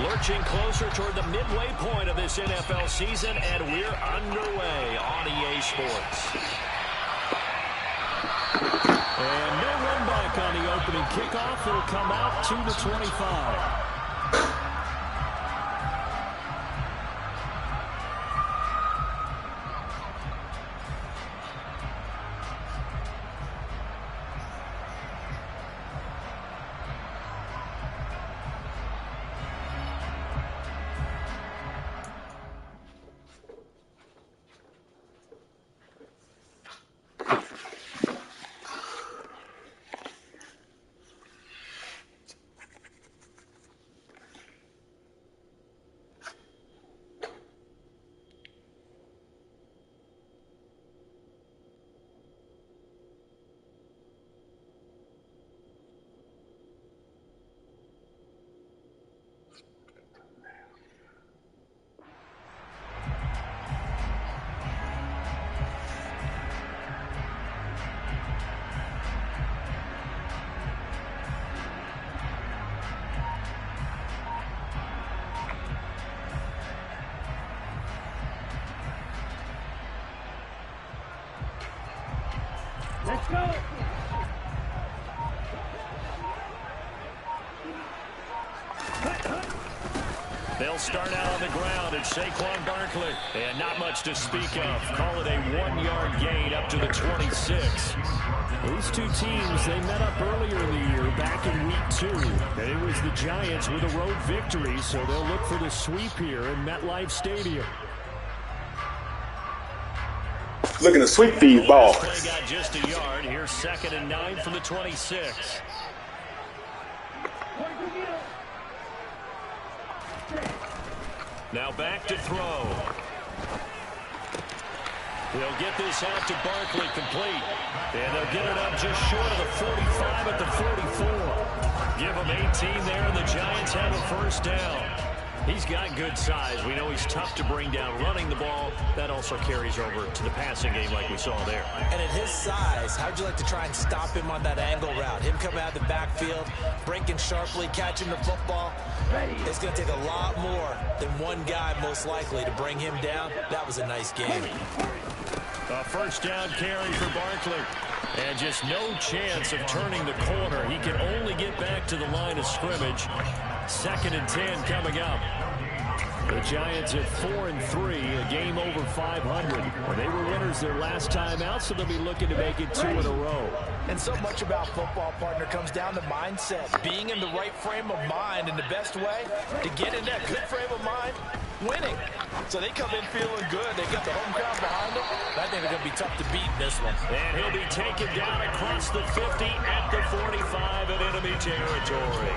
Lurching closer toward the midway point of this NFL season, and we're underway on EA Sports. And no run back on the opening kickoff. It'll come out to the 25. Let's go. They'll start out on the ground. It's Saquon Barkley. And not much to speak of. Call it a 1-yard gain up to the 26. These two teams, they met up earlier in the year, back in week 2. And it was the Giants with a road victory, so they'll look for the sweep here in MetLife Stadium. Looking to sweep these balls. Play got just a yard. Here's 2nd and 9 from the 26. Now back to throw. They'll get this out to Barkley complete. And they'll get it up just short of the 45 at the 44. Give them 18 there, and the Giants have a first down. He's got good size. We know he's tough to bring down running the ball. That also carries over to the passing game like we saw there. And at his size, how'd you like to try and stop him on that angle route? Him coming out of the backfield, breaking sharply, catching the football. It's going to take a lot more than one guy, most likely, to bring him down. That was a nice game. A first down carry for Barkley. And just no chance of turning the corner. He can only get back to the line of scrimmage. 2nd and 10 coming up. The Giants at 4-3, a game over 500. They were winners their last time out, so they'll be looking to make it 2 in a row. And so much about football, partner, comes down to mindset. Being in the right frame of mind, and the best way to get in that good frame of mind, winning. So they come in feeling good. They got the home crowd behind them. I think they're going to be tough to beat in this one. And he'll be taken down across the 50 at the 45 in enemy territory.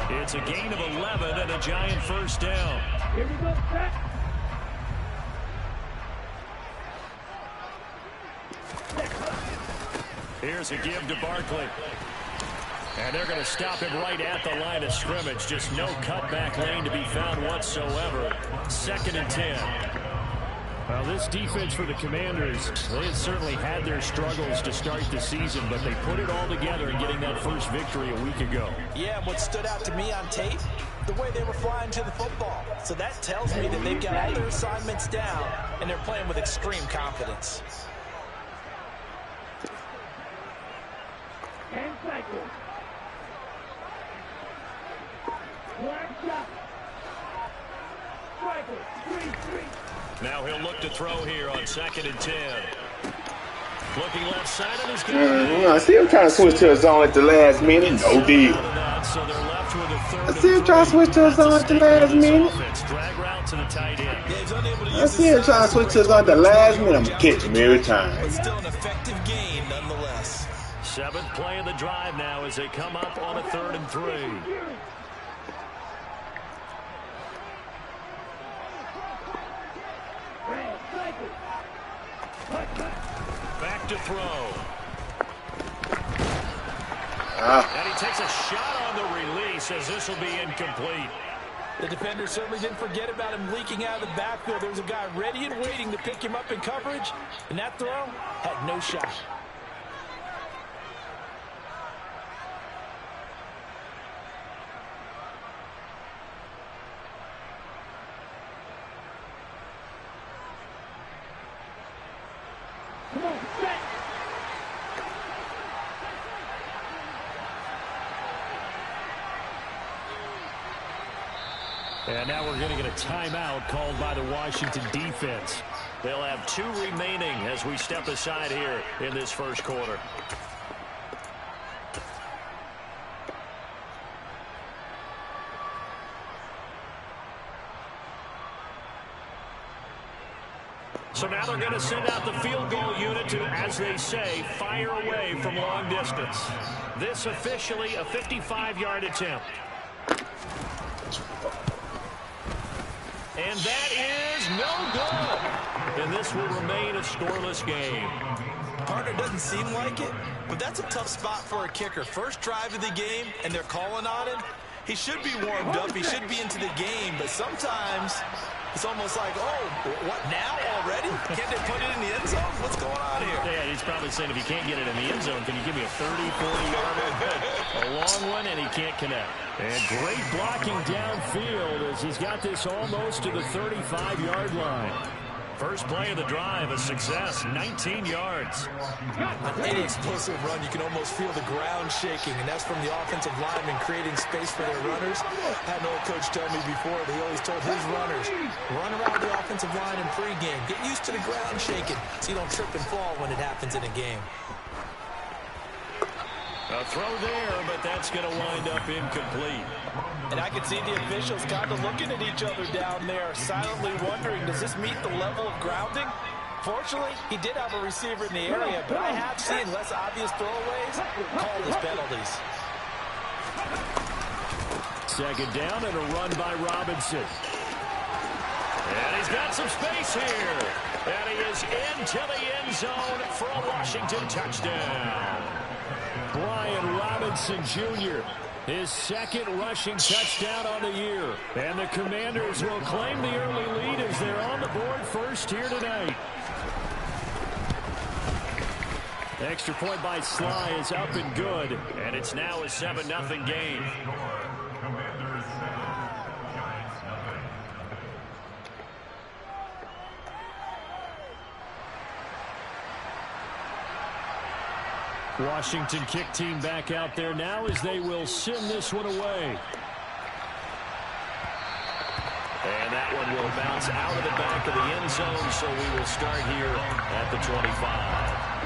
It's a gain of 11 and a Giant first down. Here we go, Pat. Here's a give to Barkley. And they're going to stop him right at the line of scrimmage. Just no cutback lane to be found whatsoever. 2nd and 10. Well, this defense for the Commanders, they had certainly had their struggles to start the season, but they put it all together in getting that first victory a week ago. Yeah, what stood out to me on tape, the way they were flying to the football. So that tells me that they've got all their assignments down, and they're playing with extreme confidence. And cycle. Black shot. Cycle. 3-3. Now he'll look to throw here on 2nd and 10. Looking left side of his game. I see him trying to switch to a zone at the last minute. No deal. So they're left with a 3rd I see him trying to switch to a zone at the last minute. Drag route to the tight end. I see him trying to switch to a zone at the last minute. I'm catching him every time. But still an effective game nonetheless. 7th play of the drive now as they come up on a 3rd and 3. Back to throw. And he takes a shot on the release as this will be incomplete. The defender certainly didn't forget about him leaking out of the backfield. There was a guy ready and waiting to pick him up in coverage, and that throw had no shot. And now we're going to get a timeout called by the Washington defense. They'll have 2 remaining as we step aside here in this first quarter. So now they're going to send out the field goal unit to, as they say, fire away from long distance. This officially a 55-yard attempt. And that is no good. And this will remain a scoreless game. Partner doesn't seem like it, but that's a tough spot for a kicker. First drive of the game, and they're calling on him. He should be warmed up. He should be into the game, but sometimes it's almost like, oh, what now already? Can't they put it in the end zone? What's going on here? Yeah, he's probably saying if you can't get it in the end zone, can you give me a 30, 40-yarder? A long one, and he can't connect. And great blocking downfield as he's got this almost to the 35-yard line. First play of the drive, a success, 19 yards. On any explosive run, you can almost feel the ground shaking, and that's from the offensive linemen creating space for their runners. I had an old coach tell me before, they always told his runners, run around the offensive line in pregame. Get used to the ground shaking so you don't trip and fall when it happens in a game. A throw there, but that's going to wind up incomplete. And I can see the officials kind of looking at each other down there, silently wondering, does this meet the level of grounding? Fortunately, he did have a receiver in the area, but I have seen less obvious throwaways called as penalties. Second down and a run by Robinson. And he's got some space here. And he is into the end zone for a Washington touchdown. Brian Robinson Jr., his second rushing touchdown on the year. And the Commanders will claim the early lead as they're on the board first here tonight. Extra point by Sly is up and good. And it's now a 7-0 game. Washington kick team back out there now as they will send this one away. And that one will bounce out of the back of the end zone, so we will start here at the 25.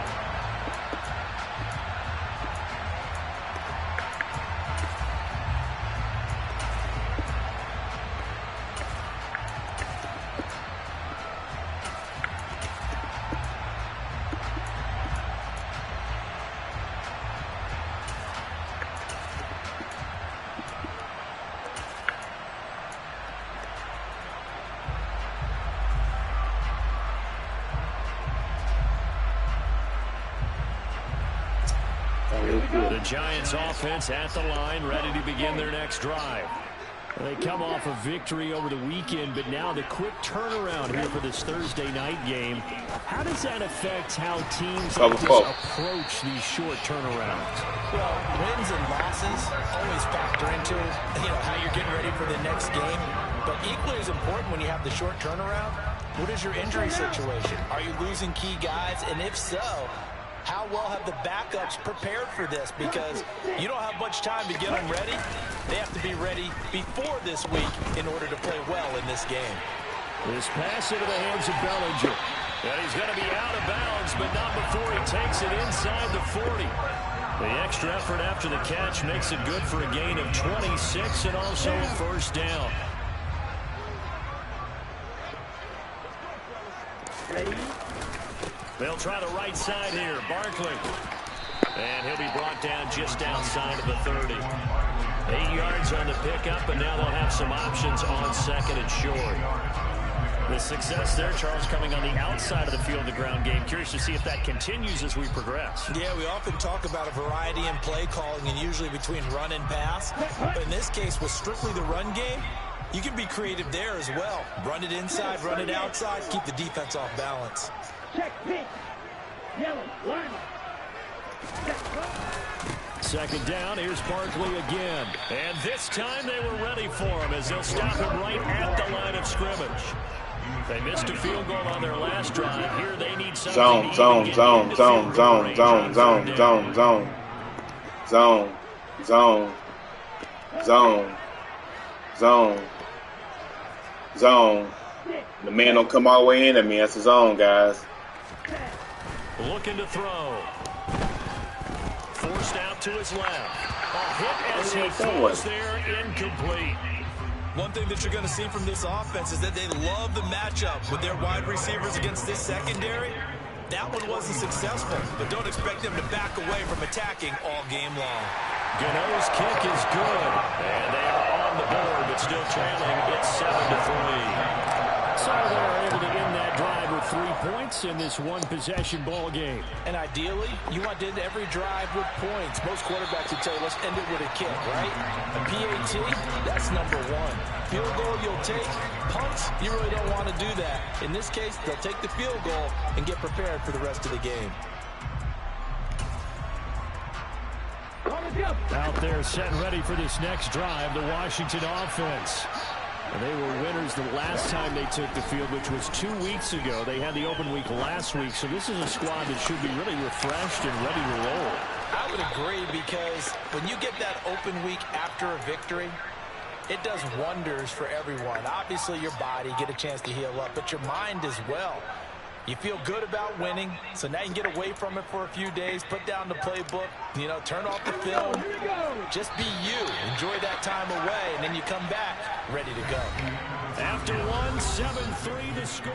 The Giants offense at the line, ready to begin their next drive. They come off a victory over the weekend, but now the quick turnaround here for this Thursday night game. How does that affect how teams like this approach these short turnarounds? Well, wins and losses always factor into how you're getting ready for the next game. But equally as important when you have the short turnaround, what is your injury situation? Are you losing key guys? And if so, how well have the backups prepared for this? Because you don't have much time to get them ready. They have to be ready before this week in order to play well in this game. This pass into the hands of Bellinger. And he's going to be out of bounds, but not before he takes it inside the 40. The extra effort after the catch makes it good for a gain of 26 and also a first down. They'll try the right side here. Barkley. And he'll be brought down just outside of the 30. 8 yards on the pickup, and now they'll have some options on second and short. The success there, Charles, coming on the outside of the field, the ground game. Curious to see if that continues as we progress. Yeah, we often talk about a variety in play calling and usually between run and pass. But in this case, with strictly the run game, you can be creative there as well. Run it inside, run it outside, keep the defense off balance. Check, pitch. Yellow, line. Second down, here's Barkley again. And this time they were ready for him as they'll stop him right at the line of scrimmage. They missed a field goal on their last drive. Here they need something. Zone. Zone. The man don't come all the way in at me. That's his zone, guys. Looking to throw. Forced out to his left. A hit as he throws there, incomplete. One thing that you're going to see from this offense is that they love the matchup with their wide receivers against this secondary. That one wasn't successful, but don't expect them to back away from attacking all game long. Gano's kick is good, and they are on the board, but still trailing. It's 7-3. So they're able to end that drive with 3 points in this one-possession ball game. And ideally, you want to end every drive with points. Most quarterbacks would tell you, let's end it with a kick, right? A PAT, that's number one. Field goal you'll take. Punts, you really don't want to do that. In this case, they'll take the field goal and get prepared for the rest of the game. Out there set and ready for this next drive, the Washington offense. And they were winners the last time they took the field, which was 2 weeks ago. They had the open week last week, so this is a squad that should be really refreshed and ready to roll. I would agree, because when you get that open week after a victory, it does wonders for everyone. Obviously, your body, get a chance to heal up, but your mind as well. You feel good about winning, so now you can get away from it for a few days, put down the playbook, you know, turn off the film, just be you. Enjoy that time away, and then you come back ready to go. After one, 7-3 to score.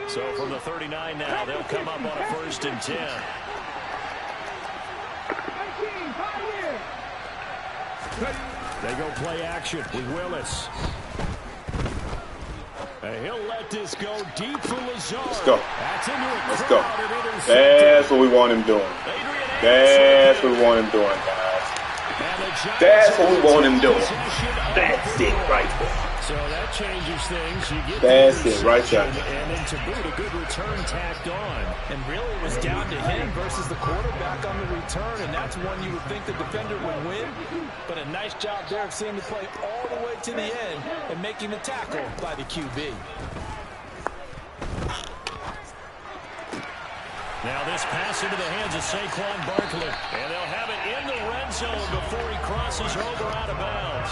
So from the 39 now, they'll come up on a 1st and 10. They go play action with Willis. And he'll let this go deep for Lazard. Let's go. That's into a Let's go. That's what we want him doing. That's what we want him doing, guys. That's what we want him doing. That's it right there. So that changes things. You get That's it right there. And then to boot, a good return tacked on. And really it was down to him versus the quarterback on the return, and that's one you would think the defender would win. But a nice job there of seeing the play all the way to the end and making the tackle by the QB. Now this pass into the hands of Saquon Barkley. And they'll have it in the red zone before he crosses over out of bounds.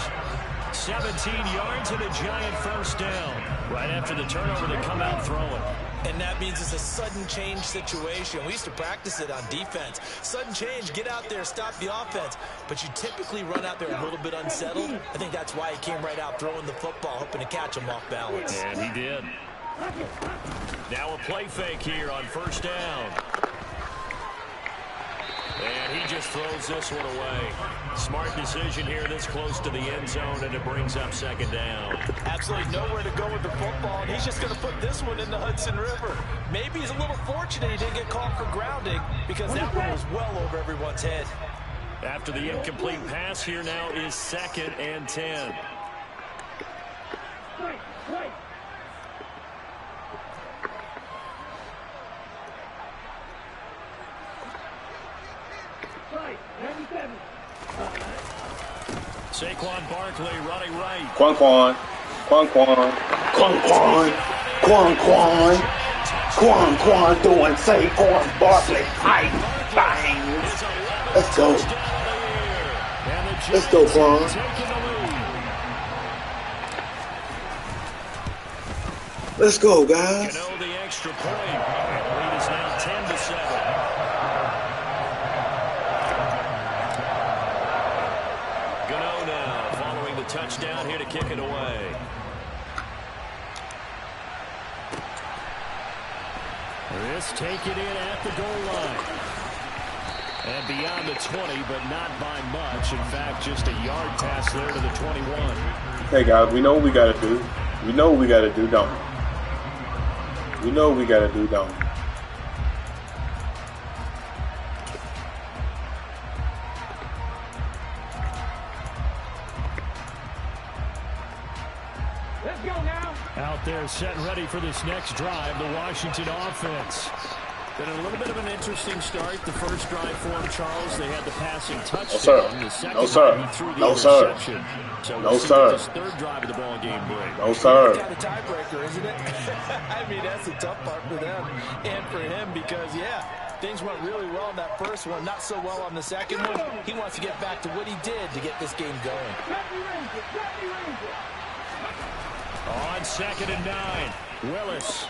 17 yards and a giant 1st down. Right after the turnover, they come out throwing. And that means it's a sudden change situation. We used to practice it on defense. Sudden change, get out there, stop the offense. But you typically run out there a little bit unsettled. I think that's why he came right out throwing the football, hoping to catch him off balance. And he did. Now a play fake here on 1st down. And he just throws this one away. Smart decision here this close to the end zone, and it brings up 2nd down. Absolutely nowhere to go with the football, and he's just going to put this one in the Hudson River. Maybe he's a little fortunate he didn't get called for grounding, because that one was well over everyone's head. After the incomplete pass, here now is 2nd and 10. Saquon Barkley running right. Quan doing Saquon Barkley. Bang. Let's go. Let's go, Quan. Let's go, guys. Gano the extra point. And the lead is now 10-7. Gano now following the touchdown here to kick it away. This take it in at the goal line. And beyond the 20, but not by much. In fact, just a yard pass there to the 21. Hey, guys, we know what we got to do. We know what we got to do, don't we? We know what we got to do, don't we? Let's go now. Out there set and ready for this next drive, the Washington offense. Been a little bit of an interesting start. The first drive for him, Charles, they had the passing touchdown. The second drive, he threw the interception. So we'll see what this third drive of the ball game brings. No, sir. Kind of tiebreaker, isn't it? I mean, that's the tough part for them and for him because, yeah, things went really well in that first one, not so well on the second one. He wants to get back to what he did to get this game going. On 2nd and 9, Willis.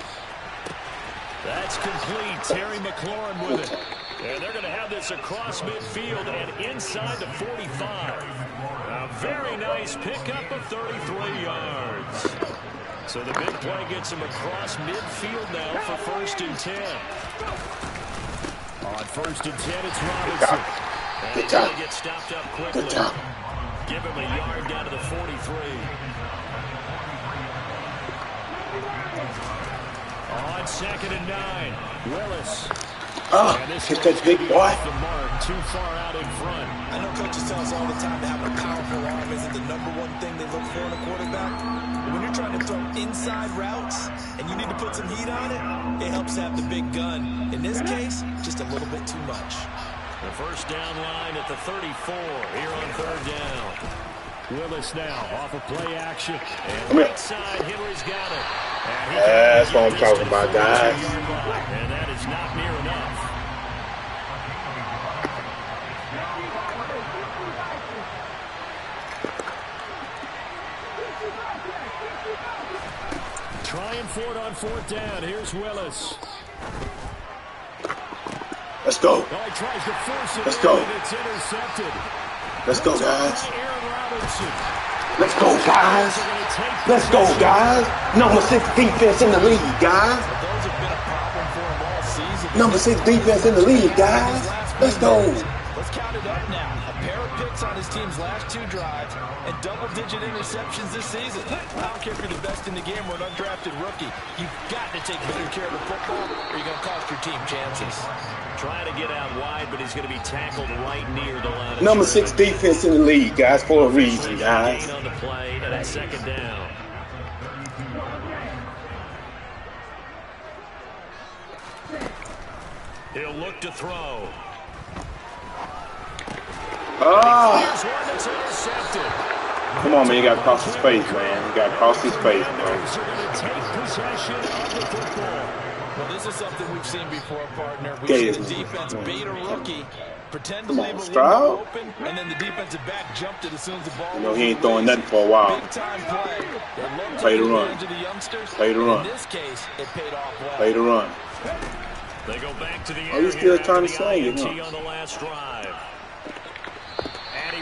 That's complete. Terry McLaurin with it. And they're going to have this across midfield and inside the 45. A very nice pickup of 33 yards. So the big play gets him across midfield now for 1st and 10. On 1st and 10, it's Robinson. Good job. He gets stopped up quickly. Good job. Give him a yard down to the 43. On 2nd and 9, Willis. Oh, hit that big boy. The mark too far out in front. I know coaches tell us all the time that having a powerful arm isn't the #1 thing they look for in a quarterback. But when you're trying to throw inside routes and you need to put some heat on it, it helps to have the big gun. In this case, just a little bit too much. The first down line at the 34 here on 3rd down. Willis now off of play action. And right side, Henry's got it. That's what I'm talking about, guys. And that is not near enough. Trying for it on 4th down. Here's Willis. Let's go. Oh, he tries to force it. Let's go. It's intercepted. Let's go, guys. Aaron Robinson. Let's go, guys. Let's go, guys. #6 defense in the league, guys. Those have been a problem for him all season. #6 defense in the league, guys. Let's go. Let's count it up now. A pair of picks on his team's last 2 drives and double-digit interceptions this season. I don't care if you're the best in the game or an undrafted rookie. You've got to take better care of the football or you're going to cost your team chances. Trying to get out wide, but he's going to be tackled right near the line. #6 defense in the league, guys, for a reason, guys. On the play, and that's 2nd down. He'll look to throw. Ah! Here's one that's intercepted. Come on, man. You got to cross his face, man. You got to cross his face, bro. They're going to take possession of the football. Well, this is something we've seen before, partner. We've seen the defense bait a rookie, pretend to leave a window open, and then the defensive back jumped it as soon as the ball. You know, he ain't throwing nothing for a while. Big time play. Play the run. Play the run. In this case, it paid off well. Play the run. They go back to the Oh, he's still trying to slang it, huh? on the last drive.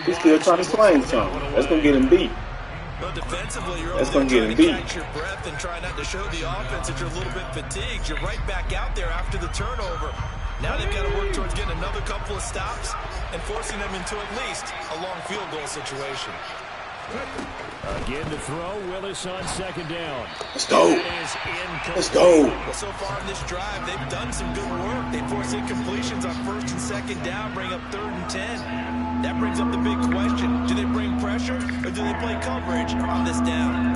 He's still trying to slang something. That's going to get him beat. But defensively, you're That's over going to there get trying him to beat. catch your breath and try not to show the offense that you're a little bit fatigued. You're right back out there after the turnover. Now they've got to work towards getting another couple of stops and forcing them into at least a long field goal situation. Again to throw, Willis on 2nd down. Let's go. Let's go. Well, so far in this drive, they've done some good work. They force incompletions on 1st and 2nd down, bring up 3rd and 10. That brings up the big question. Do they bring pressure or do they play coverage on this down?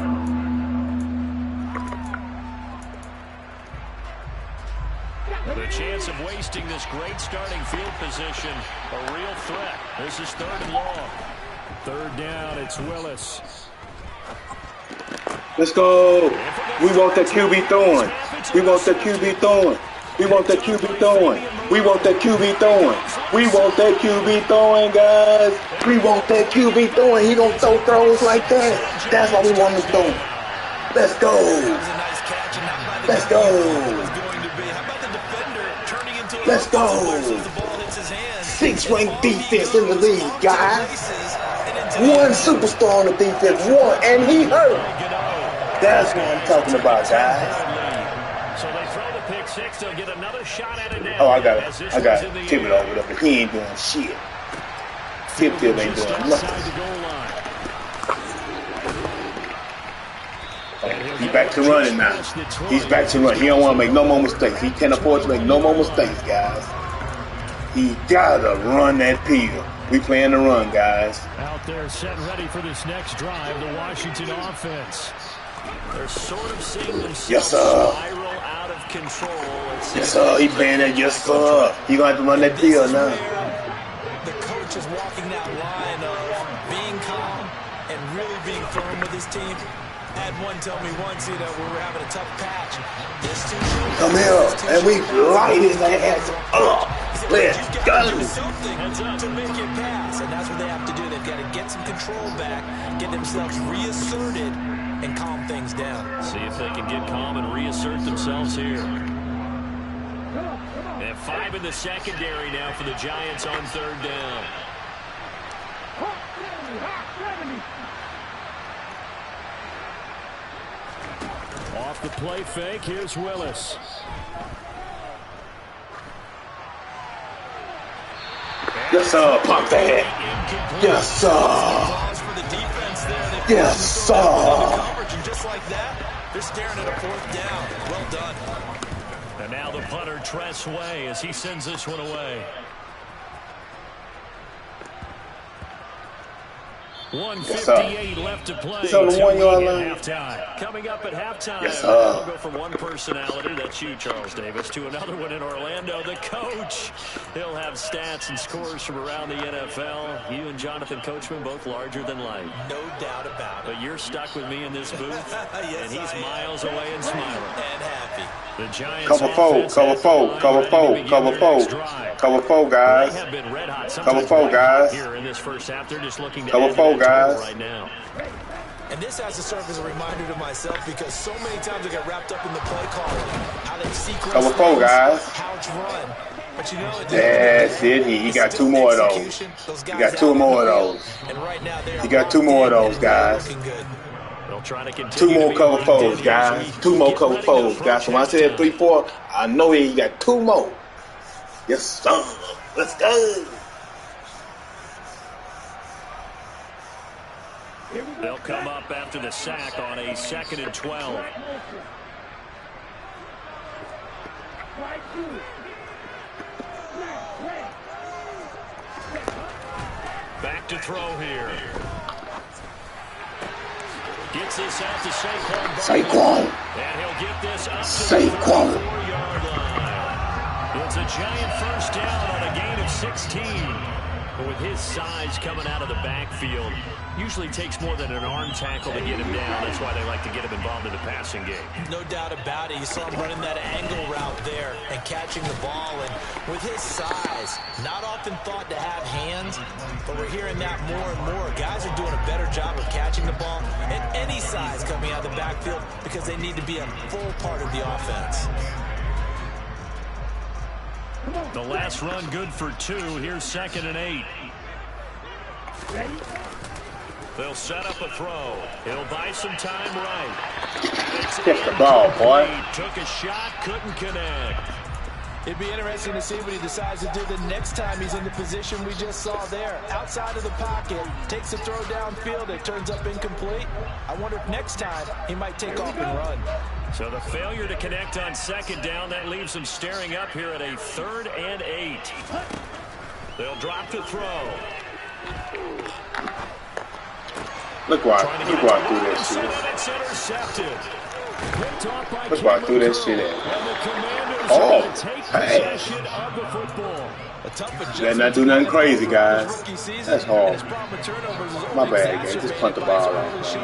The chance of wasting this great starting field position, a real threat. This is 3rd and long. 3rd down, it's Willis. Let's go. We want that QB throwing. We want that QB throwing. We want that QB throwing. We want that QB throwing. We want that QB throwing, guys. We want that QB throwing. He gonna throw throws like that. That's what we want him to throw. Let's go. Let's go. Let's go. 6th ranked defense in the league, guys. 1 superstar on the defense, 1, and he hurt. That's what I'm talking about, guys. So they throw the pick 6. They'll get another shot at it now. Oh, I got Tibbet over there, but he ain't doing shit. Tip ain't doing nothing. He's back to running now. He's back to running. He don't want to make no more mistakes. He can't afford to make no more mistakes, guys. He gotta run that peel. We playing the run, guys. Out there set ready for this next drive, the Washington offense. They're sort of seeing themselves spiral out of control. Yes, sir. He playing that. Yes, sir. He gonna have to run that peel now. The coach is walking that line of being calm and really being firm with his team. I had one tell me once, we were having a tough patch. Come here, and we light his ass up. Let's go. To make it pass, and that's what they have to do. They've got to get some control back, get themselves reasserted, and calm things down. See if they can get calm and reassert themselves here. They have 5 in the secondary now for the Giants on 3rd down. Off the play fake, here's Willis. Yes, sir. Pump that. Yes, sir. Yes, sir. And just like that, they're staring at a 4th down. Well done. And now the punter, Tress Way, as he sends this one away. 1:58 left to play. It's on the 1 yard line. Halftime. Coming up at halftime, yes, we'll go from one personality, that's you, Charles Davis, to another one in Orlando, the coach. He'll have stats and scores from around the NFL. You and Jonathan Coachman, both larger than life. No doubt about it. But you're stuck with me in this booth, yes, and he's miles away and smiling. And happy. The Giants cover 4, cover 4, cover 4, cover 4, cover 4, guys. They have been red hot. Cover 4, guys. Here in this first half, they're just looking to cover 4, guys. Right now. And this has to serve as a reminder to myself because so many times I get wrapped up in the play calling, how they sequence cover 4, guys. how it's run. But you know, that's it. He got 2 more of those. He got 2 more of those. And right now he got 2 more of those, guys. 2 more cover 4s, guys. 2 more cover 4s, guys. So when I said 3-4, I know he got 2 more. Yes, sir. Let's go. They'll come up after the sack on a 2nd and 12. Back to throw here. Gets this out to Saquon. And he'll get this up to the 34-yard line. It's a giant first down on a gain of 16. But with his size coming out of the backfield, usually takes more than an arm tackle to get him down. That's why they like to get him involved in the passing game. No doubt about it. You saw him running that angle route there and catching the ball. And with his size, not often thought to have hands, but we're hearing that more and more. Guys are doing a better job of catching the ball at any size coming out of the backfield because they need to be a full part of the offense. The last run good for 2. Here's 2nd and 8. They'll set up a throw. He'll buy some time right. Get the ball, boy. Took a shot, couldn't connect. It'd be interesting to see what he decides to do the next time he's in the position we just saw there. Outside of the pocket, takes a throw downfield, it turns up incomplete. I wonder if next time he might take off and run. So the failure to connect on 2nd down, that leaves them staring up here at a 3rd and 8. They'll drop the throw. Look why I threw that shit. It's intercepted. Look why I threw that shit at. Oh, hey. Better not do nothing crazy, guys. That's hard. My bad, guys. Just punt the ball off.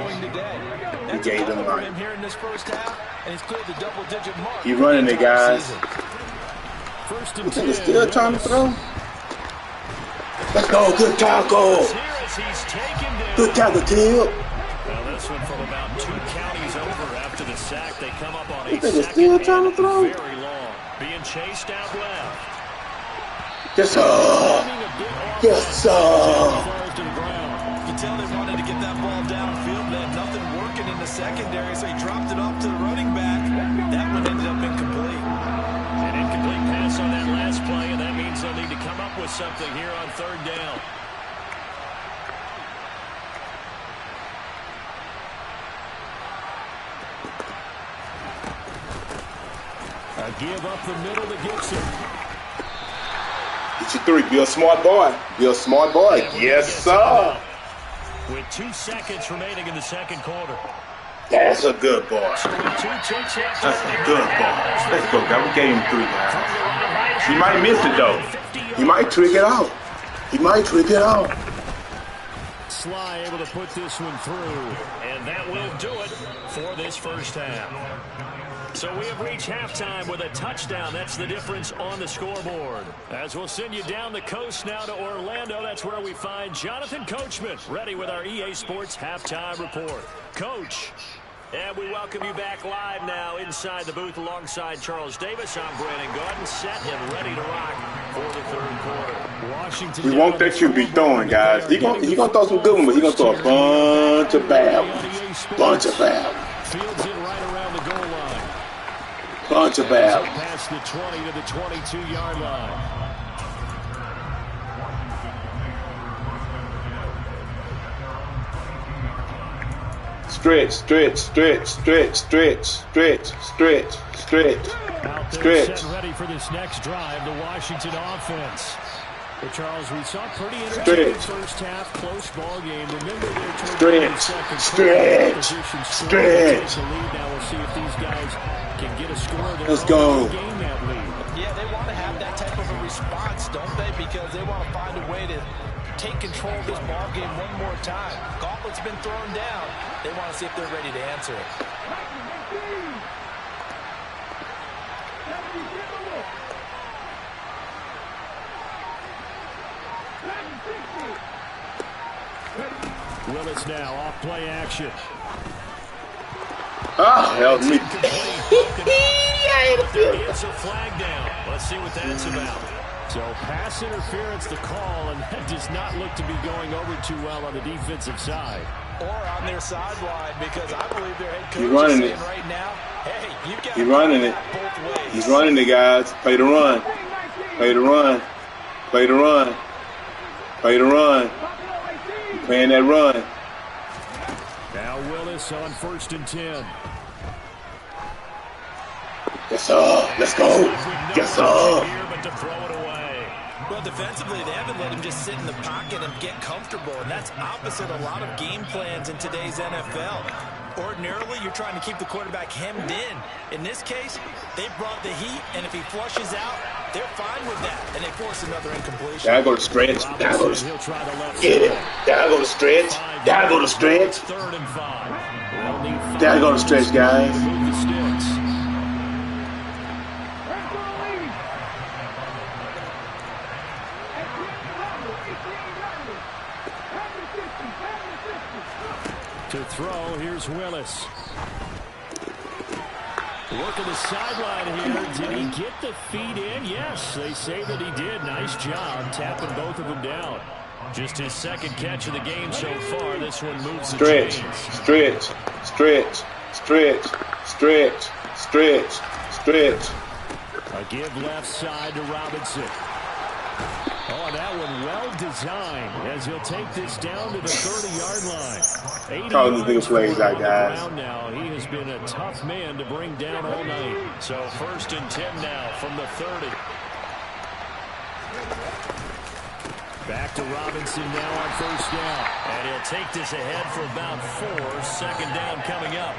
He gave them right. He running it, guys. You think he's still trying to throw? Let's go. Good tackle. Good tackle, Till. Well, this one from about 2 counties over after the sack. They come up on a 2nd and throw? very long. Being chased out left. Yes, sir. Yes, sir. You can tell they wanted to get that ball downfield. They had nothing working in the secondary, so he dropped it off to the running back. That one ended up incomplete. An incomplete pass on that last play, and that means they'll need to come up with something here on 3rd down. A give up the middle to Gibson. Get your 3. Be a smart boy. Be a smart boy. Yes, sir. With 2 seconds remaining in the 2nd quarter. That's a good boy. That's a good boy. Let's go, guys. We gave him 3, guys. He might miss it, though. He might trick it out. He might trick it out. Sly able to put this one through. And that will do it for this first half. So we have reached halftime with a touchdown. That's the difference on the scoreboard. As we'll send you down the coast now to Orlando, that's where we find Jonathan Coachman ready with our EA Sports Halftime Report. Coach. And we welcome you back live now inside the booth alongside Charles Davis. I'm Brandon Gaudin, set and ready to rock for the third quarter. Washington. We want that QB throwing, guys. He gonna throw some good ones, but he gonna throw a bunch of bad ones. Bunch of bad ones. Fields it right around the goal line. Bunch of bad ones. Past the 20 to the 22-yard line. Stretch, stretch, stretch, stretch, stretch, stretch, stretch, stretch, Out there stretch. set ready for this next drive, the Washington offense. Well, Charles, we saw pretty Stretch. entertaining first half, close ball game. Remember their Stretch, stretch, stretch. Now we'll see if these guys can get a score. Let's go. Gain that lead. Yeah, they want to have that type of a response, don't they? Because they want to find a way to take control of this ball game one more time. Gauntlet's been thrown down. They want to see if they're ready to answer it. Willis now off play action. Ah, that was me. It's a flag down. Let's see what that's about. So pass interference the call, and that does not look to be going over too well on the defensive side. Or on their sideline, because I believe their head coach He's running is saying it. right now, hey, you got He's running it. both ways. He's running it, guys. Play the run. Play the run. Play the run. Play the run. Playing that run. Now Willis on 1st and 10. Yes, sir. Let's go. Yes, sir. Here, but to throw it away. Well, defensively, they haven't let him just sit in the pocket and get comfortable, and that's opposite a lot of game plans in today's NFL. Ordinarily, you're trying to keep the quarterback hemmed in. In this case, they brought the heat, and if he flushes out, they're fine with that, and they force another incompletion. There I go to stretch. There I go to He'll try the left get it. side. There I go to stretch. There I go to stretch. 3rd and 5. They'll need 5 There I go to stretch, guys. to move the sticks. To throw, here's Willis. Working the sideline here. Did he get the feet in? Yes, they say that he did. Nice job tapping both of them down. Just his second catch of the game so far. This one moves the Stretch. chains. Stretch. Stretch. Stretch. Stretch. Stretch. Stretch. A give left side to Robinson. Oh, that one well designed as he'll take this down to the 30-yard line. Call these nigga plays out, guys. Now he has been a tough man to bring down all night. So 1st and 10 now from the 30. Back to Robinson now on 1st down. And he'll take this ahead for about 4. 2nd down coming up.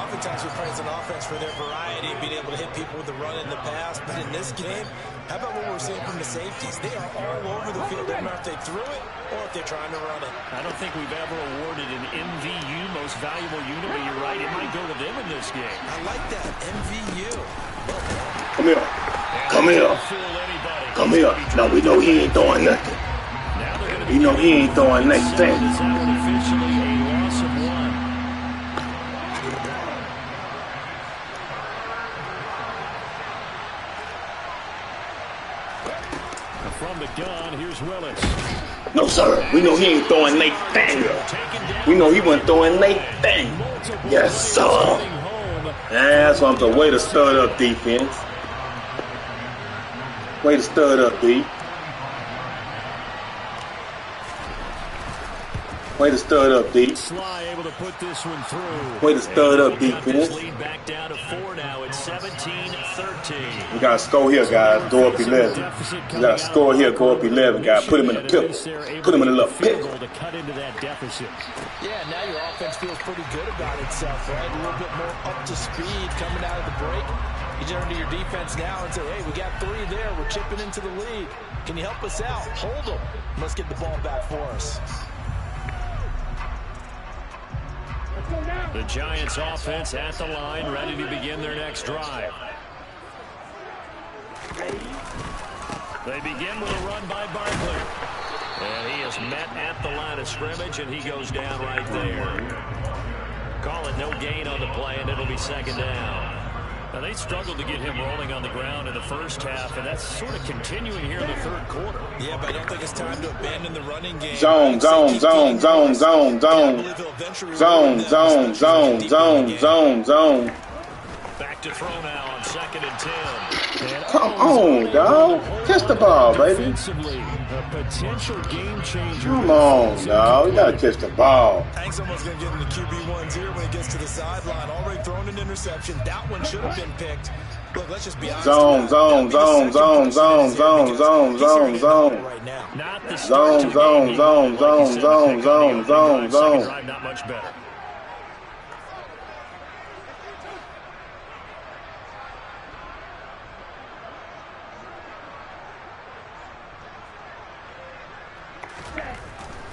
Oftentimes we praise an offense for their variety, being able to hit people with the run in the pass. But in this game, how about what we're seeing from the safeties? They are all over the field. Doesn't matter if they threw it or if they're trying to run it. I don't think we've ever awarded an MVU, most valuable unit, but you're right, it might go to them in this game. I like that, MVU. Come here. Come here. Come here. No, we know he ain't throwing nothing. We know he ain't throwing nothing. Is that one officially a loss of 1? From the gun, here's Willis. No, sir. We know he ain't throwing Nathan. We know he wasn't throwing Nathan. Yes, sir. That's what I'm saying. Way to stud up defense. Way to stud up, D. Way to stud up, D. Sly able to put this one through. Way to stud up defense. Lead back down to 4 now. It's 17-13. We got to score here, guys. Go up 11. We got to score here. Go up 11, guys. Put him in the pickle. Put him in the little pickle. To cut into that deficit. Yeah, now your offense feels pretty good about itself, right? A little bit more up to speed coming out of the break. You turn to your defense now and say, hey, we got 3 there. We're chipping into the lead. Can you help us out? Hold them. Let's get the ball back for us. The Giants offense at the line, ready to begin their next drive. They begin with a run by Barkley. And he is met at the line of scrimmage, and he goes down right there. Call it no gain on the play, and it'll be second down. Now, they struggled to get him rolling on the ground in the first half, and that's sort of continuing here in the third quarter. Yeah, but I don't think it's time to abandon the running game. Zone. Back to throw now on 2nd and 10. Come on, dog. Catch the ball, baby. Defensively, a potential game changer. Come on, dog. You gotta catch the ball. Hank's almost going to get in the QB1 here when he gets to the sideline. Already thrown an interception. That one should have been picked. Look, let's just be honest. Zone. Not the start to the game. Second drive, not much better.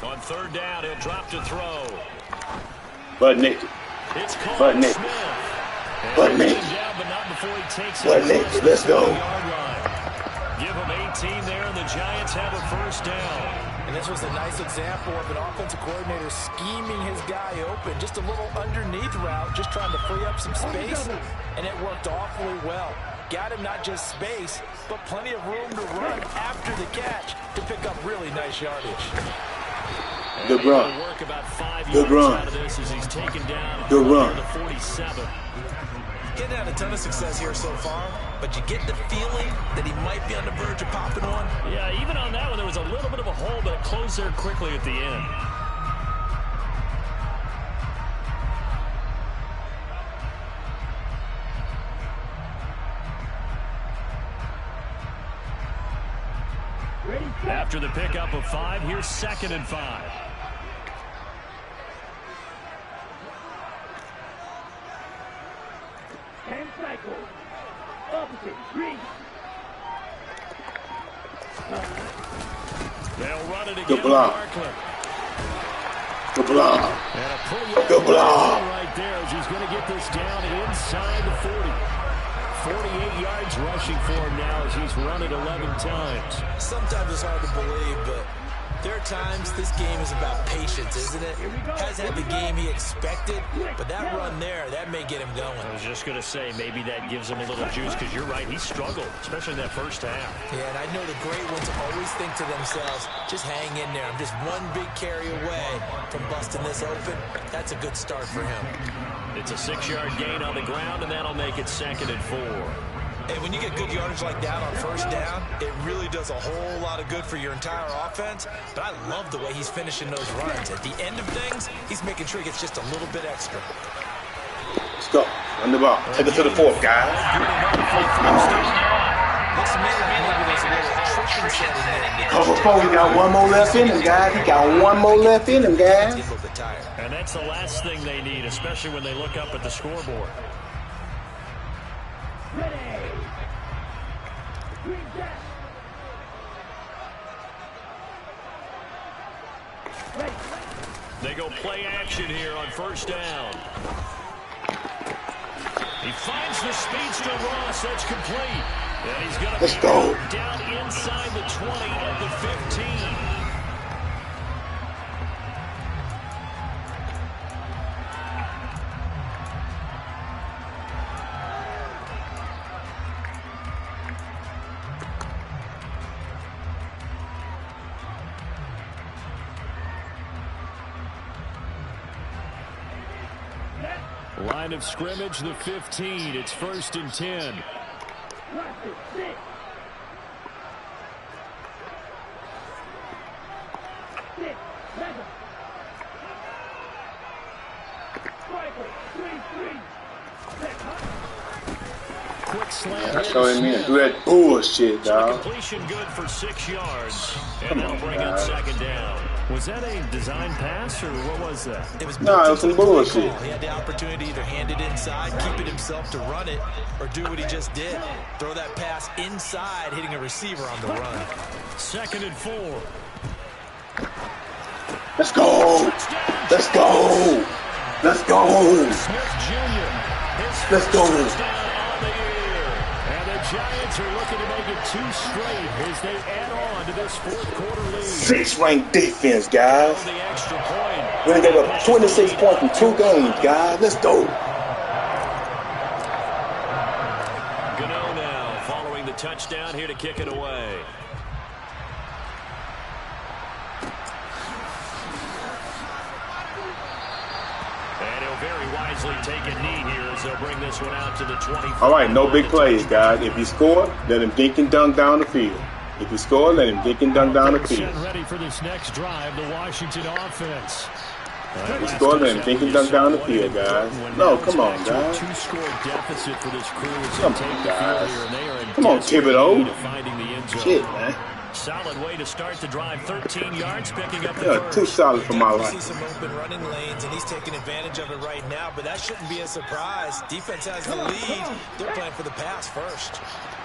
On 3rd down, he'll drop to throw. Butt naked. It's called Butt naked. Smith. Butt naked. Down, but not before he takes Butt it. naked. Let's go. Give him 18 there, and the Giants have a first down. And this was a nice example of an offensive coordinator scheming his guy open. Just a little underneath route, just trying to free up some space, and it worked awfully well. Got him not just space, but plenty of room to run after the catch to pick up really nice yardage. Good run. Good run. Good run. Getting had a ton of success here so far, but you get the feeling that he might be on the verge of popping one. Yeah, even on that one, there was a little bit of a hole, but it closed there quickly at the end. After the pickup of 5, here's 2nd and 5. And cycle. Opposite. Green. They'll run it again. Good block. Good block. And a pretty Good block. right there as he's going to get this down inside the 40. 48 yards rushing for him now as he's run it 11 times. Sometimes it's hard to believe, but there are times this game is about patience, isn't it? Hasn't had the game he expected, but that run there, that may get him going. I was just going to say, maybe that gives him a little juice, because you're right, he struggled, especially in that first half. Yeah, and I know the great ones always think to themselves, just hang in there. I'm just one big carry away from busting this open. That's a good start for him. It's a 6-yard gain on the ground, and that'll make it 2nd and 4. And when you get good yardage like that on first down, it really does a whole lot of good for your entire offense. But I love the way he's finishing those runs. At the end of things, he's making sure he gets just a little bit extra. Let's go. Run the ball. Take it to the 4th, guys. Cover 4. He got one more left in him, guys. He got one more left in him, guys. And that's the last thing they need, especially when they look up at the scoreboard. They go play action here on first down. He finds the speedster Ross. That's complete. And he's going to go down inside the 20 at the 15. Line of scrimmage, the 15. It's 1st and 10. Quick slant. That's all he means. Do that bullshit, dog. Completion good for 6 yards. And that'll bring in 2nd down. Was that a design pass, or what was that? It was some bullshit. He had the opportunity to either hand it inside, keep it himself to run it, or do what he just did. Throw that pass inside, hitting a receiver on the run. 2nd and 4. Let's go. Let's go. Let's go. Smith Jr. Let's go. Giants are looking to make it 2 straight as they add on to this 4th quarter lead. 6th ranked defense, guys. The extra point. We done gave up 26 points in 2 games, guys. Let's go. Gano now following the touchdown here to kick it away. And he'll very wisely take a knee here as they'll bring this one out to the 20. All right, no big plays, guys. If you score, let him dink and dunk down the field. If you score, let him dink and dunk down the field. Ready for this next drive, the Washington offense. If you score, let him dink and dunk down the field, guys. No, come on, guys. Two-score deficit for this crew. Come on, guys. Come on, Thibodeau. Shit, man. Solid way to start the drive. 13 yards, picking up the first. Too solid for my See life. some open running lanes, and he's taking advantage of it right now, but that shouldn't be a surprise. Defense has the lead. They're playing for the pass first.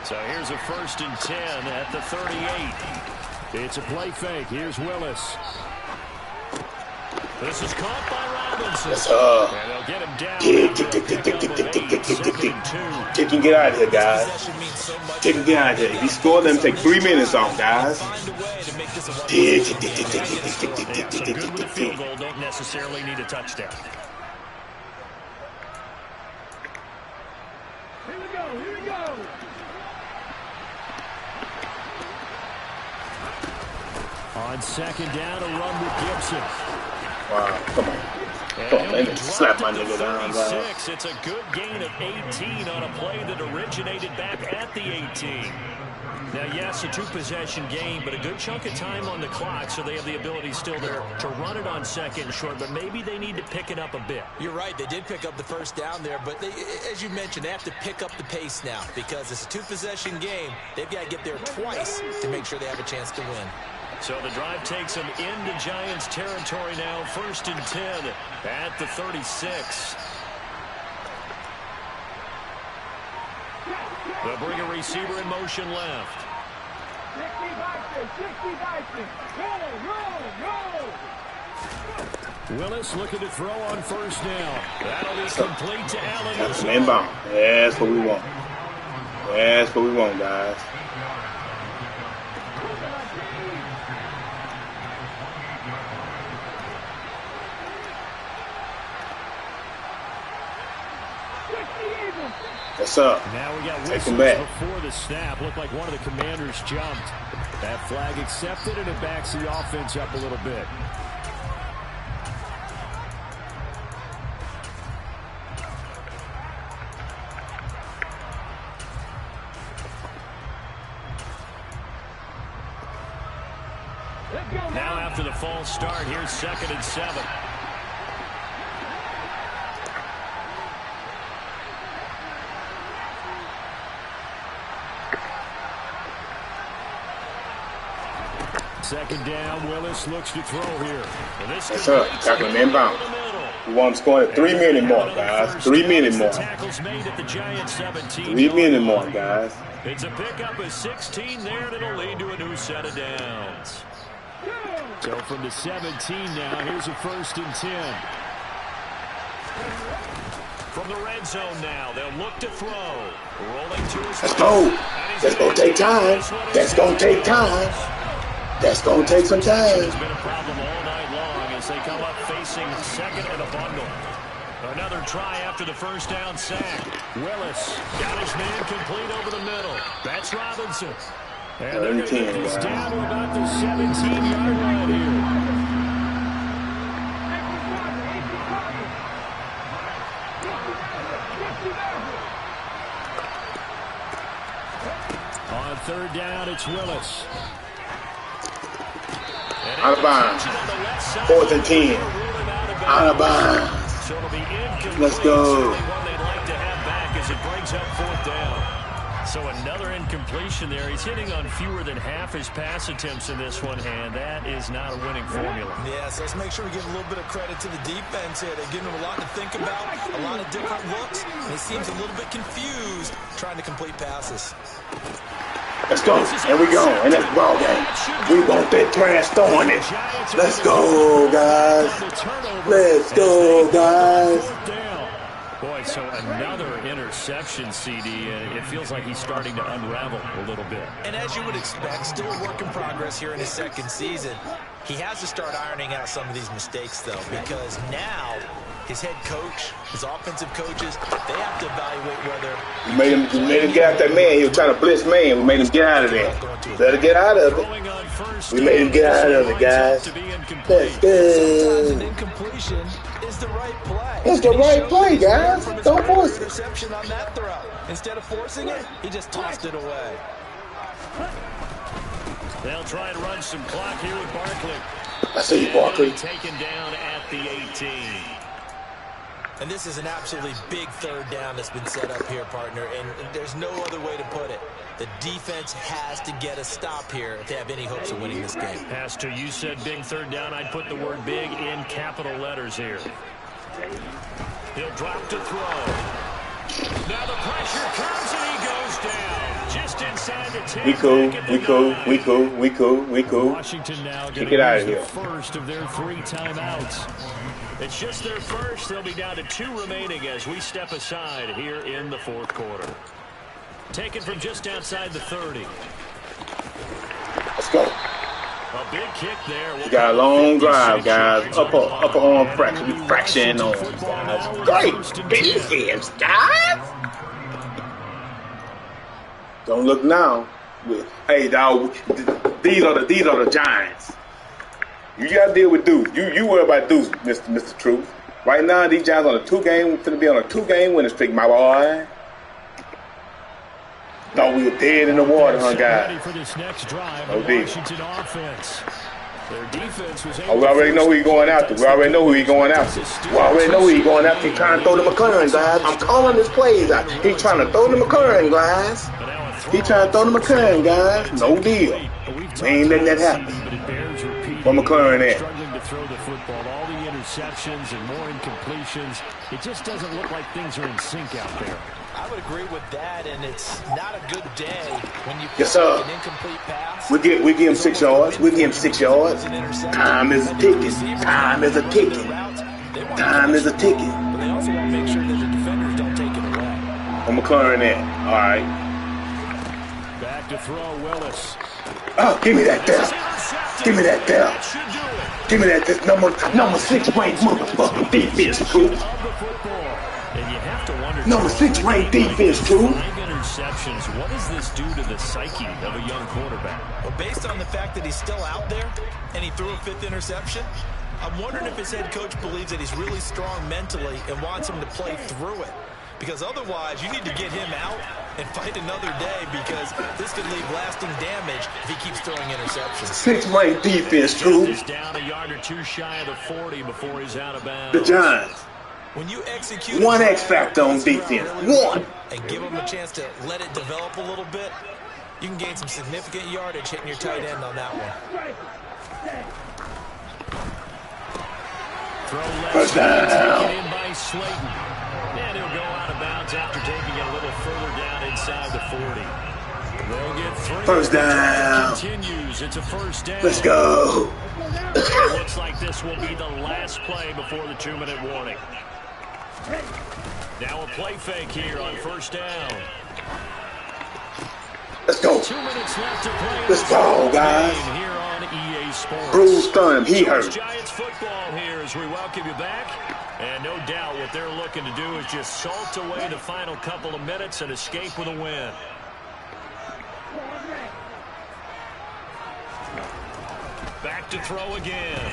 So here's a 1st and 10 at the 38. It's a play fake. Here's Willis. This is caught by Robinson. Yes, And they'll get him down. Kick and get out of here, guys. Kick and get out of here. If you score, let him take 3 minutes off, guys. So good with a field goal, don't necessarily need a touchdown. Here we go, here we go. On 2nd down, a run with Gibson. Wow, come on. Come on, man. Slap my nigga down, guys. It's a good gain of 18 on a play that originated back at the 18. Now, yes, a 2-possession game, but a good chunk of time on the clock, so they have the ability still there to run it on 2nd and short, but maybe they need to pick it up a bit. You're right. They did pick up the first down there, but they, as you mentioned, they have to pick up the pace now because it's a 2-possession game. They've got to get there twice to make sure they have a chance to win. So the drive takes them into Giants territory now. 1st and 10 at the 36. They'll bring a receiver in motion left. 60 Dyson. Roll. Willis looking to throw on 1st down. That'll be complete to Allen. That's an inbound. That's what we want. That's what we want, guys. What's up? Now we got Take him whistles back. before the snap. Looked like one of the Commanders jumped. That flag accepted, and it backs the offense up a little bit. Now after the false start, here's 2nd and 7. Second down, Willis looks to throw here. Yes, sir. Tackle him inbound. We want him scoring at 3 minute mark, guys. 3 minute mark. 3 minute mark, guys. It's a pickup of 16 there, and it'll lead to a new set of downs. So from the 17 now, here's a 1st and 10. From the red zone now, they'll look to throw. Rolling to his Let's go. That's going to take time. That's going to take time. That's going to take some time. It's been a problem all night long as they come up facing 2nd and a bundle. Another try after the 1st down sack. Willis got his man complete over the middle. That's Robinson. And they're going to get this down to about the 17-yard line here. On 3rd down, it's Willis. Out of bounds. 4th and 10. Out of bounds. So it'll be incomplete. Let's go. One they'd like to have back as it brings up 4th down. So another incompletion there. He's hitting on fewer than half his pass attempts in this one, and that is not a winning formula. Yeah, so let's make sure we give a little bit of credit to the defense here. They're giving him a lot to think about, a lot of different looks, and he seems a little bit confused trying to complete passes. Let's go. Here we go. And that's ball game. We want that trash throwing it. Let's go, guys. Let's go, guys. Boy, so another interception, CD, and it feels like he's starting to unravel a little bit. And as you would expect, still a work in progress here in his second season. He has to start ironing out some of these mistakes, though, because now his head coach, his offensive coaches, they have to evaluate whether... We made him get out that man. He was trying to blitz man. We made him get out of there. Better get out of it. We made him get out of it, guys. That's good. Sometimes an incompletion is the right play. It's the right play, guys. Don't force it. Interception on that throw. Instead of forcing it, he just tossed it away. They'll try and run some clock here with Barkley. I see you, Barkley. Taken down at the 18. And this is an absolutely big third down that's been set up here, partner, and there's no other way to put it. The defense has to get a stop here if they have any hopes of winning this game. Pastor, you said big third down. I'd put the word big in capital letters here. He'll drop to throw. Now the pressure comes and he goes down. Just inside the 10. We cool. Washington now going Get out to of use here. the first of their 3 timeouts. It's just their first. They'll be down to 2 remaining as we step aside here in the fourth quarter. Taken from just outside the 30. Let's go. A big kick there. We got a long drive, guys. Upper arm fraction. We fraction on, guys. Great defense, guys. Don't look now. Hey, dog. These are the Giants. You gotta deal with Deuce. You worry about Deuce, Mr. Truth. Right now, these Giants on a 2-game. Finna be on a 2-game winning streak, my boy. Thought we were dead in the water, huh, guys? For this next drive, Oh, dear. Washington offense. Their defense was Oh, we already know who he's going after. We already know who he's going after. He's trying to throw the McLaurin, guys. I'm calling his plays out. He's trying to throw the McLaurin, guys. He's trying to throw the McLaurin, guys. No deal. We ain't letting that happen. Where McLaurin at? Struggling to throw the football. All the interceptions and more incompletions. It just doesn't look like things are in sync out there. I would agree with that, and it's not a good day when you Yes, sir. an incomplete pass. We give him 6 yards. We give him 6 yards. Time is a ticking. Time is a ticking. Time is a ticking. But they also want to make sure that the defenders don't take it away. Where McLaurin at? All right. Back to throw, Willis. Oh, give me that there. Give me that there. Give me that number 6 ranked motherfucking defense, Truth. And you have to wonder, Number 6 ranked defense, Truth. 5 interceptions. What does this do to the psyche of a young quarterback? Well, based on the fact that he's still out there and he threw a 5th interception, I'm wondering if his head coach believes that he's really strong mentally and wants him to play through it. Because otherwise, you need to get him out and fight another day, because this could leave lasting damage if he keeps throwing interceptions. 6 ranked defense, Truth. He's down a yard or 2 shy of the 40 before he's out of bounds. The Giants. When you execute One X factor on defense. One. and give him a chance to let it develop a little bit, you can gain some significant yardage hitting your tight end on that one. Throw left. First down. Taken in by Slayton. And he'll go out of bounds after taking it a little further down inside the 40. They'll get 3. First down. Continues. It's a first down. Let's go. It looks like this will be the last play before the 2-minute warning. Now a play fake here on first down. Let's go. 2 minutes left to play. Let's go, guys. Here on EA Sports. Bruce Thumb, he It's hurt. Giants football here as we welcome you back. And no doubt what they're looking to do is just salt away the final couple of minutes and escape with a win. Back to throw again.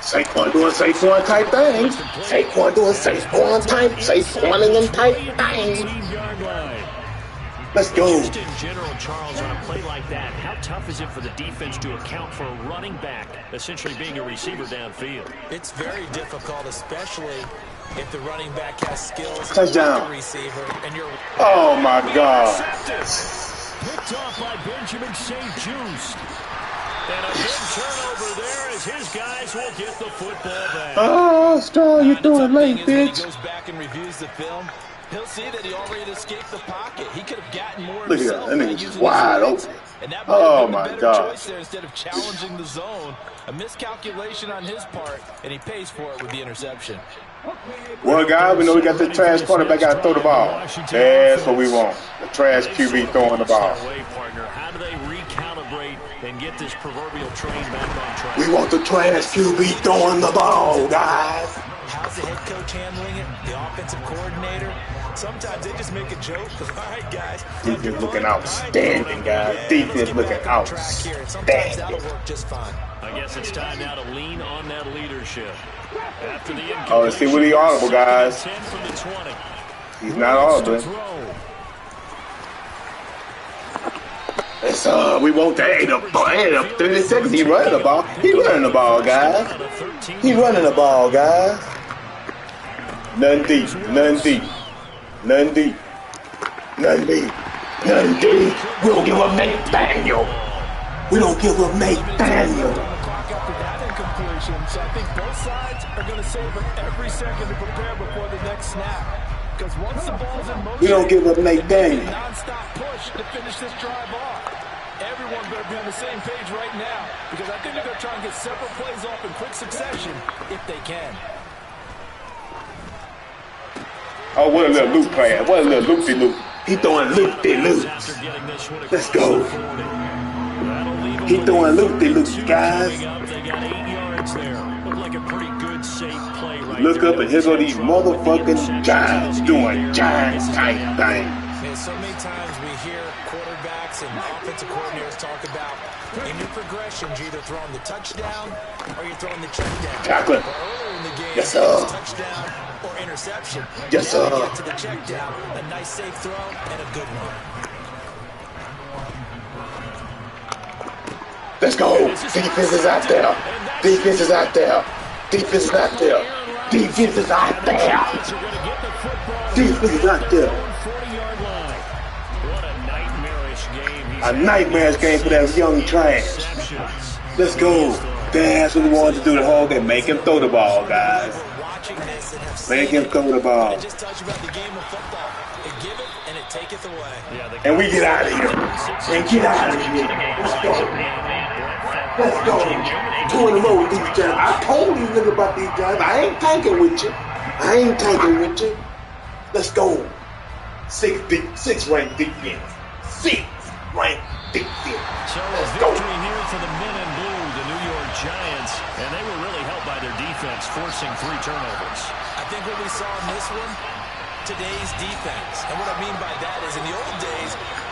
Saquon doing Saquon type things. Saquon doing Saquon type things. 15-yard line. Let's go. Just in general, Charles, on a play like that, how tough is it for the defense to account for a running back essentially being a receiver downfield? It's very difficult, especially if the running back has skills Touchdown. like a receiver and you're... Oh my God. Picked off by Benjamin St. Just. And a big turnover there as his guys will get the football back. Oh, Star, you doing late, When bitch. he goes back and reviews the film, he'll see that he already escaped the pocket. He could have gotten more Look at himself that. That by nigga's using wide his legs. open. And that might have been the better choice there instead of challenging the zone. A miscalculation on his part, and he pays for it with the interception. Well, guys, we know we got the trash quarterback got to throw the ball. That's what we want. The trash QB throwing the ball. How do they recalibrate and get this proverbial train back on track? We want the trash QB throwing the ball, guys. How's the head coach handling it? The offensive coordinator? Sometimes they just make a joke. All right, guys. Defense looking outstanding, guys. Defense looking outstanding. Sometimes that'll work just fine. I guess it's time now to lean on that leadership. After the let's see what he audible, guys. He's not audible. It's we want that 30 seconds. He running the ball. He running the ball, guys. He running the ball, guys. None deep. None deep. None deep. None deep. None deep. We don't give up Nathaniel. We don't give up Nathaniel. So I think both sides are going to savor every second to prepare before the next snap. Because once the ball's in motion, we don't give up Nathaniel. Non-stop push to finish this drive off. Everyone better be on the same page right now, because I think they're going to try and get several plays off in quick succession if they can. Oh, what a little loop plan. What a little loop-de-loop. He throwing loop-de-loops. Let's go. He throwing loop-de-loops, guys. Look up and here go these motherfucking Giants doing Giants-type things. Man, so many times we hear quarterbacks and offensive coordinators talk about in your progressions, you're either throwing the touchdown or you're throwing the check down. Chocolate. Earlier in the game, yes, sir. Touchdown or interception. Yes, sir. Get to the check down, a nice safe throw and a good one. Let's go. Defense is out there. Defense is out there. Defense is out there. Defense is out there. Defense is out there. A nightmarish game for that young trash. Let's go. That's what we wanted to do the whole game. Make him throw the ball, guys. Make him throw the ball. And we get out of here. And get out of here. Let's go. Let's go. 2 in a row with these Giants. I told these niggas about these Giants. I ain't tanking with you. I ain't tanking with you. Let's go. 6 ranked defense. 6 ranked defense. So a victory here for the men in blue, the New York Giants, and they were really helped by their defense, forcing 3 turnovers. I think what we saw in this one, today's defense. And what I mean by that is in the old days,